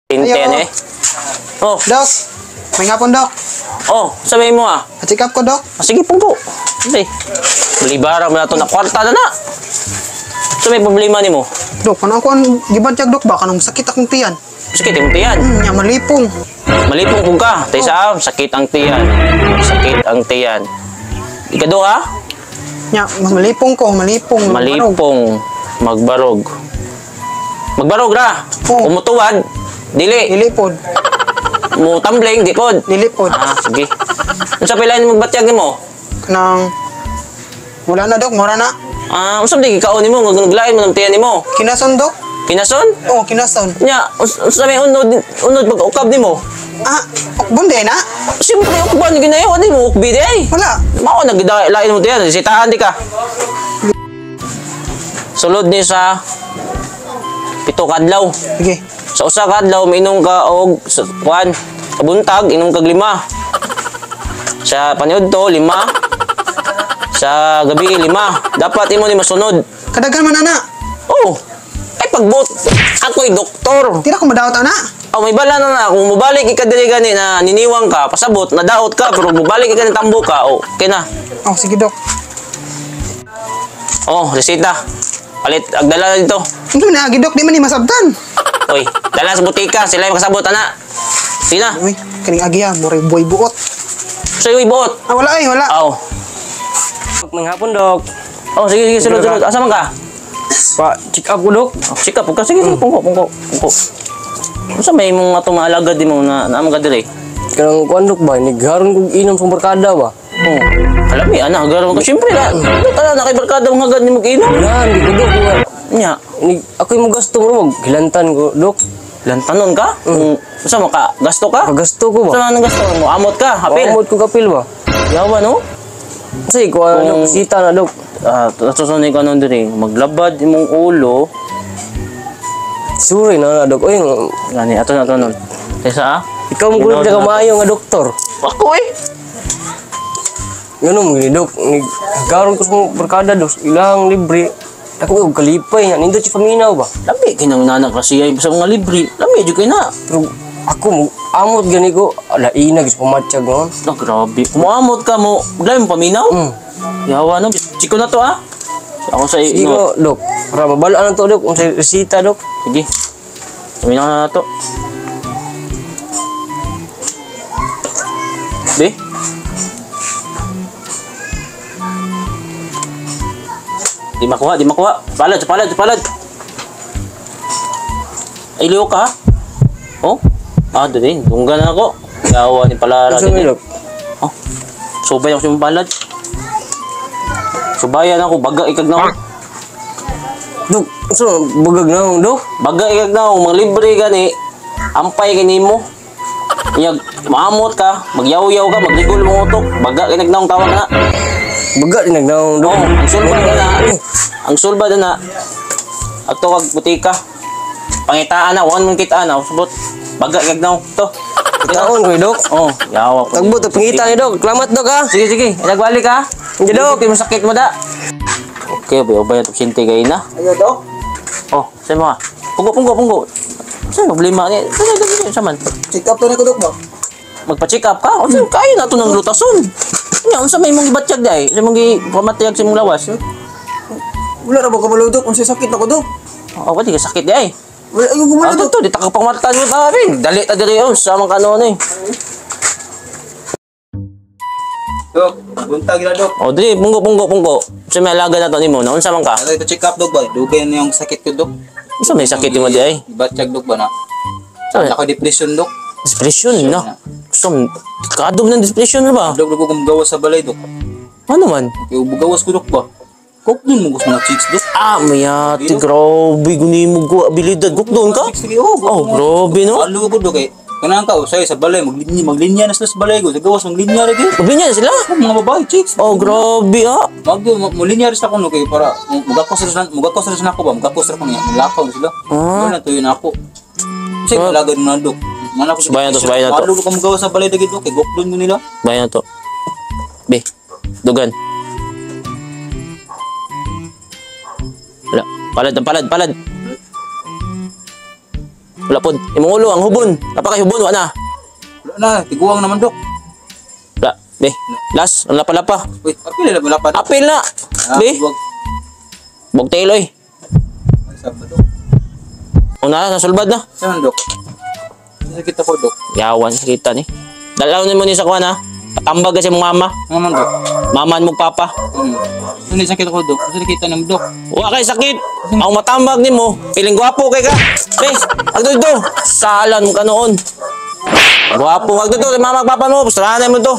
Pinten eh. Oh, Dok, may ngapon, Dok. oh, sabihin mo ah. Check up ko, Dok. Sige po po. Sige. Balibara mo na ito na kwarta na na. So may problema ni mo. Dok, ano ako ang gibadyag, Dok? Baka nung sakit akong tiyan. Sakit yung tiyan. Nya malipong. Malipong kung ka. Tayo sa sakit ang tiyan. Sakit ang tiyan. Ikado ha? Nya malipong ko, malipong. Malipong. Magbarog. Magbarog ra. Oo. Umutuwad. Dili. Dilipod. Mutambling. Di pod. Dilipod. Ah, sige. Ano sa pilain mo batyag mo? Kanang wala na, Dok, mura na. Ah, usap di kikaon mo. Maglain mo ng tiyan mo. Kinason, Dok? Kinason? Oo, kinason. Nya, sabi unod pag-ukab ni mo. Ah, bunde na? Siyempre, ukban ginayo. Ano mo ukbi di ay? Wala. Mao naglain mo tiyan. Sitahan di ka. Sulod ni sa 7 kadlaw. Sige. Sa usa ka adlaw miinom ka og kuan, kabuntag inom kag 5. Sa paniudto 5. Sa gabi 5. Dapat imo ni masunod. Kadagan man, ana. Oh. Ay pagbot. Ako'y doktor. Tira ko madawat, ana. Oh, may bala na kung mubalik ka diri gani na niniwang ka, pasabot nadaot ka pero mubalik ka ni tambo ka. Oh, okay na. Oh, sige, Dok. Oh, resita. Palit agdala na dito. Ano na, Dok? Di man ni masabtan. Oy, dala sa butika, sila yung makasabot ana. Sige na. Uy, kaning agiya, mure boy buot. So yung ibuot. Ah, wala ay, wala. Oh. Manghapon, Dok. Oh, sige, sige, sulod. Asa man ka? Pa, check up ko, Dok. Oh, check up ka. Sige, pungko. Sa may mong atong maalagad di mo na naman ka dire. Kanang kuan, Dok ba? Nigharon kong inom sa barkada ba? Oh. Alam mi, ana, garo ko. Siyempre na. Tala na kay barkada mong hagad ni mo kiinom. Yan, di ko, Dok. Nya, Ako yung magasto mo, maghilantan ko, Dok. lantanon ka? Sa mo ka? Gasto ka? Pagasto ko ba? Sa nang gasto mo? Amot ka, hapil. Pamot ko kapil ba? Yawa no? Kasi ko ano, kusita na, Dok. Nasusunod ka nun dire. Maglabad imong ulo. Suri na, Dok. Oy, Gani, ato na nun. Kaysa ikaw mo kulit na kamayo nga doktor. Ako eh. Ganun mo, Dok. Nigharon ko sa barkada, Dok. Ilang libre. Ako yung kalipay nga. Nindot si paminaw ba? Lami, kinangunanan kasi ay sa mga libre. Lami, dyan kayo na. Pero ako, amot gani ko. Alainag sa pumatsyag noon. Ah, grabe. Kumuamot ka mo. Dahil mo paminaw? Yawa no. Chiko na to ah. Ako sa Sige ko, Dok. Para mabalaan na to, Dok. Kung sa resita, Dok. Sige. Paminaw na to. Be? Di makuha. Palad. Ay, liyo ka ha? Oh? Ah, din. Dunggan na ako. Yawa ni Palara. Ano sa din. Dok? Oh, subay ako sa palad. Subayan ako, baga ikag na ako. Dok, so, bugag na akong, Dok. Baga ikag na ako, mga libre gani. Ampay kini mo. Iyag, maamot ka, magyaw-yaw ka, magligol mo utok. Baga kinag na akong tawag na. Baga, tinagnaong, Dok. Oh, ang sulba na. Ang sulba na. Ato kag butika. Pangitaan na, wan mong kitaan na. Subot. Baga ikag na ako. To. Taon ko, Dok. Oh, yawa po. Tagbot, pangita ni Dok. Klamat, Dok, ha? Sige. Nagbalik ka. Hindi, Dok. Hindi mo sakit mo da. Okay, ubay ito sinti kayo na. Ayo, Dok. Oh, saan mo ka? Punggo. Saan problema ni? Saan man? Check up to na ko, Dok, ba? Magpa-check up ka? O saan kayo na ito ng lutason? Ano sa may mong ibatyag dahi? Sa mong pamatayag sa mong lawas? Wala ra ba ka malo, Dok? Kung sakit ako, Dok. O, pwede ka sakit dahi. Wala, ayaw gumala, Ano Dok. to? Di taka pang matatan mo ta rin. Dali ta dali yun. Sa mga kanon eh. Dok, buntag na, Dok. O, dali. Punggo. Sa may alaga na to ni mo. Naon sa man ka? Ano ito check up, Dok ba? Dugay na yung sakit ko, Dok. Sa may sakit yung di ay? Batyag, Dok ba na? Sa may Naka-depression, Dok. depression na. Gusto kadom ng depression na ba? Dok, Dok, kung gawas sa balay, Dok. Ano man? Kaya gawas ko, Dok ba? Kok din mo gusto mga chicks, Dok. Ah, mayati. Grabe. Gunimog ko abilidad. Guk doon ka? Chicks, sige, oh. Oh, grabe no? Alo ko, Dok, eh. Kanang ka, sa balay, maglinya na sila sa balay ko. Sa gawas, maglinya rin, eh. Maglinya sila? Mga babae, chicks. Oh, grabe ah. Mulinya rin sa kuno kay para mugakos rin na ako ba? Mugakos rin ko niya. Mulakaw sila. Ano na tuyo na ako. Kasi malagad mo na, Dok. Mana ko Subayan to. Alo ko magawa sa balay dagi, Dok. Kay goklon mo nila. Bayan to. Be, dugan. Wala. Palad. Wala. wala pod. Imong ulo ang hubon. Napaka hubon wa na. Wala na, tiguang naman, Dok. Wala. Be, last, ang lapa-lapa. Uy, apil na wala pa, Dok. Apil na. Be, Wag. bog teloy. Sabi, Dok. Una, nasulbad na. Saan, Dok? Sakit ako, Dok. Yawan, kita ni. Dalawin mo ni sa kuha na. Patambag kasi mong mama. Naman, Dok. Maman mo papa. Hindi sakit ako, Dok. Kasi nakita naman, Dok. Wa kay sakit. Ang matambag ni mo. Piling gwapo kay ka. Be, agdo. Salan mo ka noon. Gwapo. Agdo. Mama papa mo. Pustarahan mo to.